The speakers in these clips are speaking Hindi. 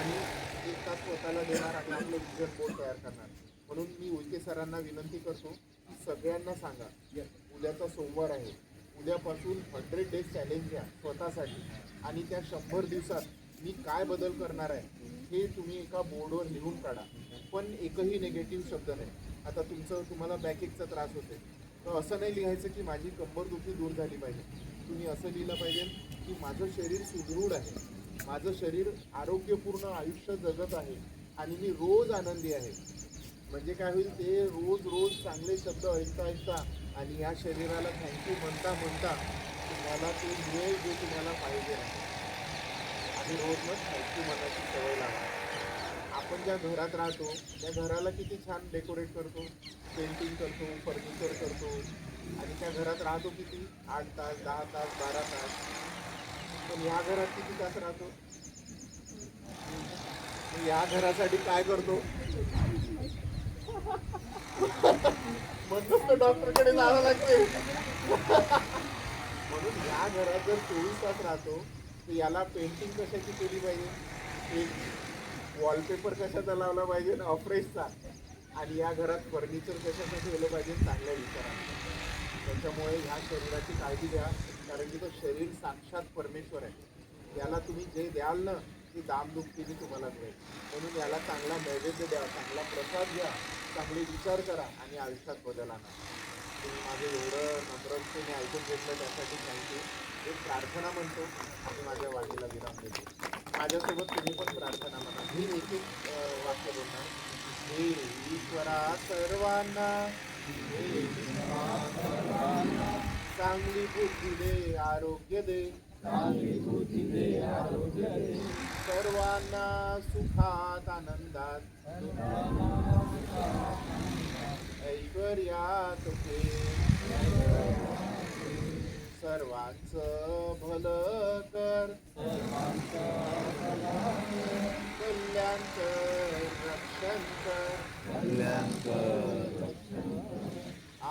आणि 1 तास स्वतःला देणार आणि आपलं विजन बोर्ड तयार करणार. म्हणून मी उईके सरांना विनंती करतो की सगळ्यांना सांगा, उद्याचा सोमवार आहे, उद्यापासून 100 डेज चॅलेंज घ्या स्वतःसाठी आणि त्या 100 दिवसात मी काय बदल करणार आहे हे तुम्ही एका बोर्डवर लिहून काढा. पण एकही निगेटिव्ह शब्द नाही. आता तुम्हाला बॅकएकचा त्रास होते तर असं नाही लिहायचं की माझी कंबरदुखी दूर झाली पाहिजे. तुम्ही असं लिहिलं पाहिजे की माझं शरीर सुदृढ आहे, माझं शरीर आरोग्यपूर्ण आयुष्य जगत आहे आणि मी रोज आनंदी आहे. म्हणजे काय होईल, ते रोज रोज चांगले शब्द ऐकता ऐकता आणि या शरीराला थँक्यू म्हणता म्हणता तुम्हाला ते मिळेल जे तुम्हाला पाहिजे आहे. आणि रोज मग थँक्यू म्हणायची सवय लागते. आपण ज्या घरात राहतो त्या घराला किती छान डेकोरेट करतो, पेंटिंग करतो, फर्निचर करतो आणि त्या घरात राहतो किती 8 तास, 10 तास, 12 तास. पण या घरात किती तास राहतो? या घरासाठी काय करतो? म्हणूनच तर डॉक्टरकडे जावं लागते. म्हणून या घरात जर 24 तास राहतो तर याला पेंटिंग कशाची केली पाहिजे, एक वॉलपेपर कशाचा लावला पाहिजे अफ्रेशचा, आणि या घरात फर्निचर कशाचं ठेवलं पाहिजे चांगल्या विचारांचं. त्याच्यामुळे ह्या शरीराची काळजी घ्या, कारण की तो शरीर साक्षात परमेश्वर आहे. याला तुम्ही जे द्याल ना ती दामदुपटीने तुम्हाला मिळेल. म्हणून याला चांगला नैवेद्य द्या, चांगला प्रसाद घ्या, चांगले विचार करा आणि आयुष्यात बदल आणा. तुम्ही माझं एवढं नम्रतेने ऐकून घेतलं त्यासाठी थँक्यू. एक प्रार्थना म्हणतो आणि माझ्या वाणीला विराम देतो. माझ्यासोबत तुम्ही पण प्रार्थना म्हणा. मी एक एक वाक्य बोलणार. हे ईश्वरा सर्वांना चांगली बुद्धी दे, आरोग्य दे, सर्वांना सुखात आनंदात ऐश्वर्यात ठेव, सर्वांचं भलं कर, कल्याणकर रक्षण कर,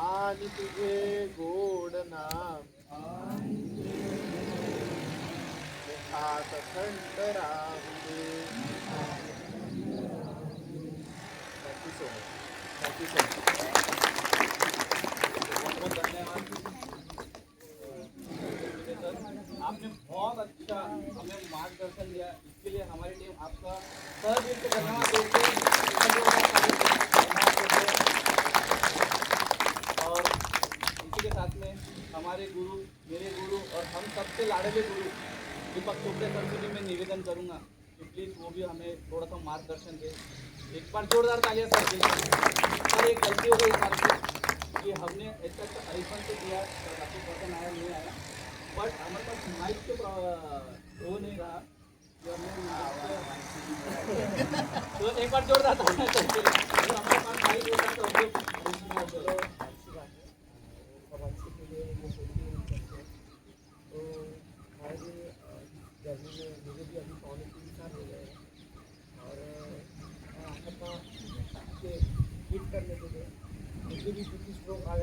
आणि तुझे गोड नाम मुखात थंड राहू दे. Thank you so much. Thank you so much. बहुत बहुत धन्यवाद आपने बहुत अच्छा हमें मार्गदर्शन दिया, इसके लिए हमारी टीम आपका सर दिल से धन्यवाद देते और इसी के साथ में हमारे गुरु, मेरे गुरु और हम सबसे लाडले गुरु दीपक चोपड़े सर से भी मैं निवेदन करूंगा कि प्लीज़ वो भी हमें थोड़ा सा मार्गदर्शन दे. एक बार जोरदार तालियां सर. एक गलती हो गई सर कि हमने ऐसा आईफोन से किया, काफ़ी पर्सन आया नहीं आया, बट हमारे पास माइक के वो नहीं रहा. तो एक बार जोरदार तालियां चाहिए. हमारे पास माइक होता तो हम लोग जर्नी में मुझे भी अभी 3.25 साल हो गए हैं और मैं के हिट करने के लिए मुझे भी कुछ स्ट्रोक आ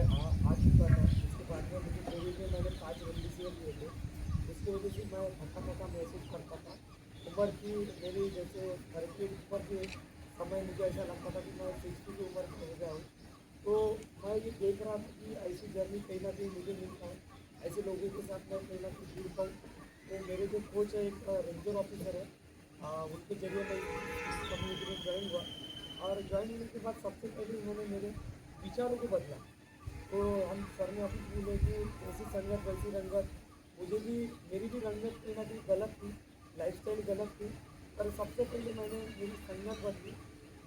चुका था. उसके बाद में मुझे कोविड में मैंने 5 रेमडेसिविर लिए थे. उसकी वजह से मैं थका थका महसूस करता था. उम्र की मेरी जैसे 30 ऊपर के समय मुझे ऐसा लगता था कि मैं 60 की उम्र हो गया हूँ. तो मैं ये देख रहा था कि ऐसी जर्नी कहीं ना कहीं मुझे मिल पाए, ऐसे लोगों के साथ मैं कहीं ना कहीं जुड़ पाऊँ. तो मेरे जो कोच है, एक रेंजर ऑफिसर है, उनके जरिए मैं इस कम्युनिटी में ज्वाइन हुआ और ज्वाइन होने के बाद सबसे पहले उन्होंने मेरे विचारों को बदला. तो हम सर ने ऑफिस बोले कि ऐसी संगत वैसी रंगत. मुझे भी मेरी भी रंगत कहीं ना कहीं गलत थी, लाइफस्टाइल गलत थी, पर सबसे पहले मैंने मेरी संगत बदली,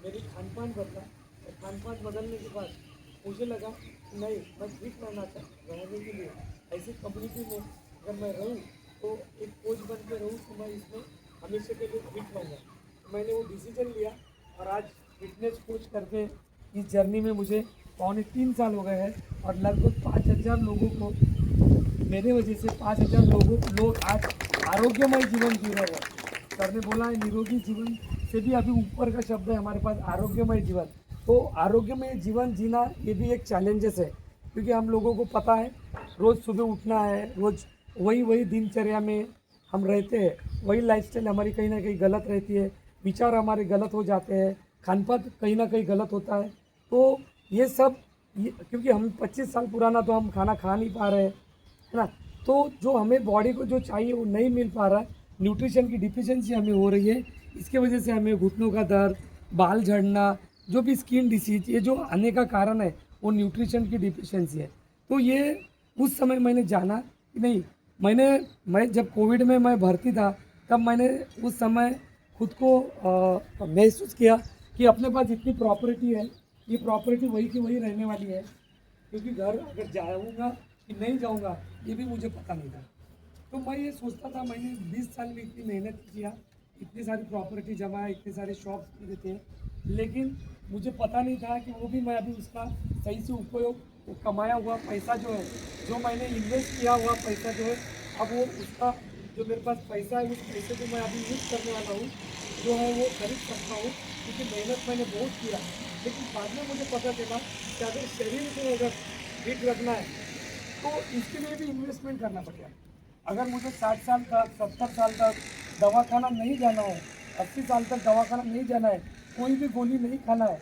मेरी खान पान बदला. और खान पान बदलने के बाद मुझे लगा नहीं, मैं फिट रहने के लिए ऐसी कम्युनिटी में अगर मैं रहूँ तो एक कोच बन के रहूँ तो मैं इसमें हमेशा के लिए फिट रहूँगा. मैंने वो डिसीजन लिया और आज फिटनेस कोच करके इस जर्नी में मुझे 3.25 साल हो गए हैं और लगभग 5,000 लोगों को मेरे वजह से 5,000 लोग आज आरोग्यमय जीवन जी रहे हैं. सर ने बोला है निरोगी जीवन से भी अभी ऊपर का शब्द है हमारे पास आरोग्यमय जीवन. तो आरोग्यमय जीवन जीना ये भी एक चैलेंजेस है, क्योंकि हम लोगों को पता है रोज़ सुबह उठना है, रोज़ वही दिनचर्या में हम रहते हैं, वही लाइफस्टाइल हमारी कहीं ना कहीं गलत रहती है. विचार हमारे गलत हो जाते हैं, खान पान कहीं ना कहीं गलत होता है। तो ये सब क्योंकि हम 25 साल पुराना तो हम खाना खा नहीं पा रहे हैं, है ना। तो जो हमें बॉडी को जो चाहिए वो नहीं मिल पा रहा है, न्यूट्रिशन की डिफिशिएंसी हमें हो रही है। इसके वजह से हमें घुटनों का दर्द, बाल झड़ना, जो भी स्किन डिसीज, ये जो आने का कारण है वो न्यूट्रिशन की डिफिशिएंसी है। तो ये उस समय मैंने जाना कि नहीं, मैं जब कोविड में मैं भर्ती था तब मैंने उस समय खुद को महसूस किया कि अपने पास इतनी प्रॉपर्टी है, ये प्रॉपर्टी वही की वही रहने वाली है, क्योंकि घर अगर जाऊँगा कि नहीं जाऊँगा ये भी मुझे पता नहीं था। तो मैं ये सोचता था, मैंने 20 साल में इतनी मेहनत किया, इतनी सारी प्रॉपर्टी जमाया, इतने सारे शॉप्स खरीदे थे, लेकिन मुझे पता नहीं था कि वो भी मैं अभी उसका सही से उपयोग, वो कमाया हुआ पैसा जो है, जो मैंने इन्वेस्ट किया हुआ पैसा जो है, अब वो उसका जो मेरे पास पैसा है उस पैसे को मैं अभी यूज करने वाला हूँ, जो है वो खरीद सकता हूँ, क्योंकि मेहनत मैंने बहुत किया। लेकिन बाद में मुझे पता चला कि अगर शरीर को अगर फिट रखना है तो इसके लिए भी इन्वेस्टमेंट करना पड़ेगा। अगर मुझे 60 साल तक, 70 साल तक दवाखाना नहीं जाना है, 80 साल तक दवाखाना नहीं जाना है, कोई भी गोली नहीं खाना है,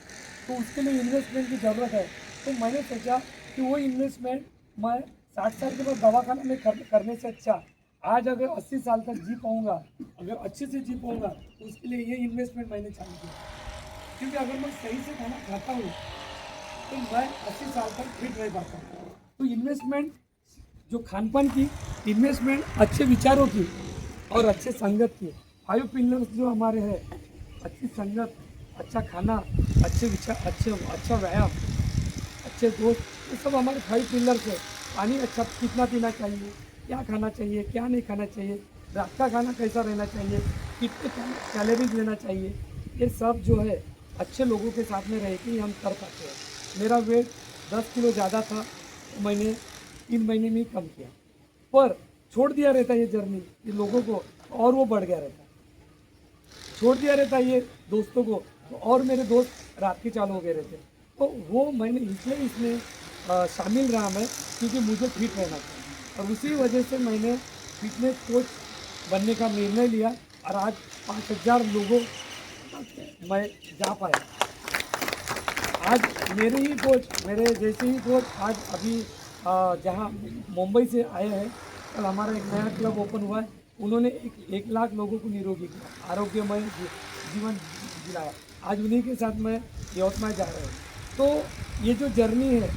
तो उसके लिए इन्वेस्टमेंट की ज़रूरत है। तो मैंने सोचा कि वो इन्वेस्टमेंट मैं 60 साल के बाद दवाखाना में करने से अच्छा आज अगर 80 साल तक जी पाऊँगा, अगर अच्छे से जी पाऊँगा, तो उसके लिए ये इन्वेस्टमेंट मैंने चालू किया। क्योंकि अगर मैं सही से खाना खाता हूँ तो मैं 80 साल तक फिट रह पाता हूँ। तो इन्वेस्टमेंट जो खान पान की, इन्वेस्टमेंट अच्छे विचारों की और अच्छे संगत की, 5 पिलर्स जो हमारे हैं, अच्छी संगत, अच्छा खाना, अच्छे विचार, अच्छा व्यायाम, अच्छे दोस्त, ये सब हमारे 5 पिलर्स है। पानी अच्छा कितना पीना चाहिए, क्या खाना चाहिए, क्या नहीं खाना चाहिए, रात का खाना कैसा रहना चाहिए, कितने कैलोरीज लेना चाहिए, ये सब जो है अच्छे लोगों के साथ में रह के ही हम कर पाते हैं। मेरा वेट 10 किलो ज़्यादा था, तो मैंने 3 महीने में ही कम किया, पर छोड़ दिया रहता ये जर्नी, ये लोगों को और वो बढ़ गया रहता, छोड़ दिया रहता ये दोस्तों को तो और मेरे दोस्त रात के चालू हो गए रहते। तो वो मैंने इसलिए इसमें शामिल रहा मैं, क्योंकि मुझे फिट रहना था, और उसी वजह से मैंने फिटनेस कोच बनने का निर्णय लिया, और आज 5000 लोगों तक मैं जा पाया। आज मेरे ही कोच, मेरे जैसे ही कोच आज अभी जहाँ मुंबई से आए हैं, कल हमारा एक नया क्लब ओपन हुआ है, उन्होंने 1 लाख लोगों को निरोगी किया, आरोग्यमय जीवन दिलाया। आज उन्हीं के साथ मैं यवतमाल जा रहा हूँ। तो ये जो जर्नी है,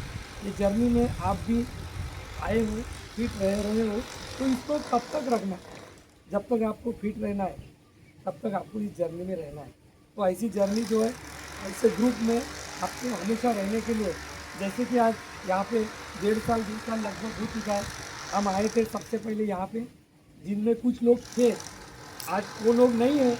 ये जर्नी में आप भी आए हो, फिट रह रहे हो, तो इसको तब तक रखना, जब तक आपको फिट रहना है, तब तक आपको इस जर्नी में रहना है। तो ऐसी जर्नी जो है, ऐसे ग्रुप में आपको हमेशा रहने के लिए, जैसे कि आज यहाँ पे 1.5 साल 2 साल लगभग हो चुका है, हम आए थे सबसे पहले यहाँ पे, जिनमें कुछ लोग थे, आज वो लोग नहीं हैं,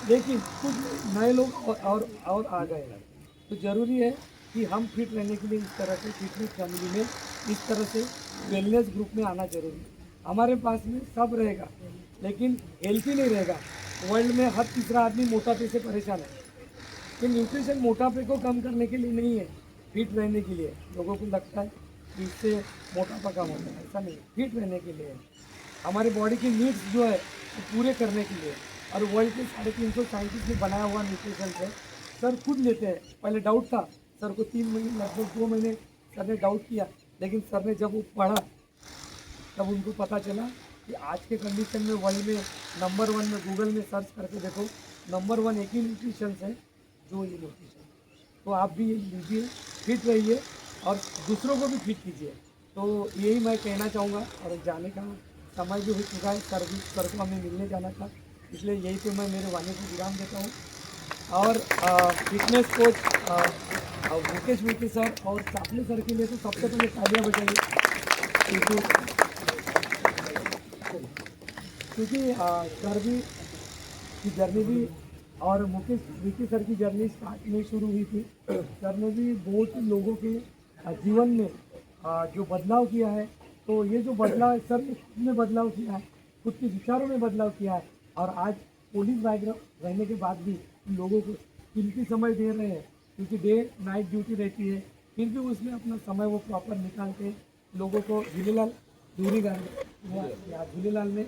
लेकिन कुछ नए लोग और आ गए हैं। तो ज़रूरी है कि हम फिट रहने के लिए इस तरह से फिटनेस फैमिली में, इस तरह से वेलनेस ग्रुप में आना जरूरी है। हमारे पास में सब रहेगा, लेकिन हेल्थी नहीं रहेगा। वर्ल्ड में हर तीसरा आदमी मोटापे से परेशान है। कि न्यूट्रिशन मोटापे को कम करने के लिए नहीं है, फिट रहने के लिए। लोगों को लगता है कि इससे मोटापा कम होता है, ऐसा नहीं, फिट रहने के लिए है। हमारे बॉडी की नीड्स जो है वो पूरे करने के लिए। और वर्ल्ड के 350 साइंटिस्ट ने बनाया हुआ न्यूट्रिशन है। सर खुद लेते हैं, पहले डाउट था सर को, 3 महीने लगभग 2 महीने सर ने डाउट किया, लेकिन सर ने जब वो पढ़ा तब उनको पता चला कि आज के कंडीशन में वर्ल्ड में नंबर 1 में, गूगल में सर्च करके देखो, नंबर 1 एक ही न्यूट्रिशन है, जो ये न्यूट्रिशन। तो आप भी ये लीजिए, फिट रहिए और दूसरों को भी फिट कीजिए। तो यही मैं कहना चाहूँगा। और जाने का समय भी हो चुका है, सर को हमें मिलने जाना था, इसलिए यही पे मैं मेरे वाणी को विराम देता हूँ। और fitness coach Mukesh Vicky sir और चापले सर के लिए तो सबसे पहले तालियां बजाइए, क्योंकि सर भी की जर्नी भी और मुकेश विकी सर की जर्नी स्टार्ट में शुरू हुई थी। सर ने भी बहुत लोगों के जीवन में जो बदलाव किया है, तो ये जो बदलाव सर ने खुद में बदलाव किया है, खुद के विचारों में बदलाव किया है, और आज पुलिस बैकग्राउंड रहने के बाद भी लोगों को कीमती समय दे रहे हैं, क्योंकि डे नाइट ड्यूटी रहती है, फिर भी उसमें अपना समय वो प्रॉपर निकाल के लोगों को झूलेलाल दूरी झूलेलाल ने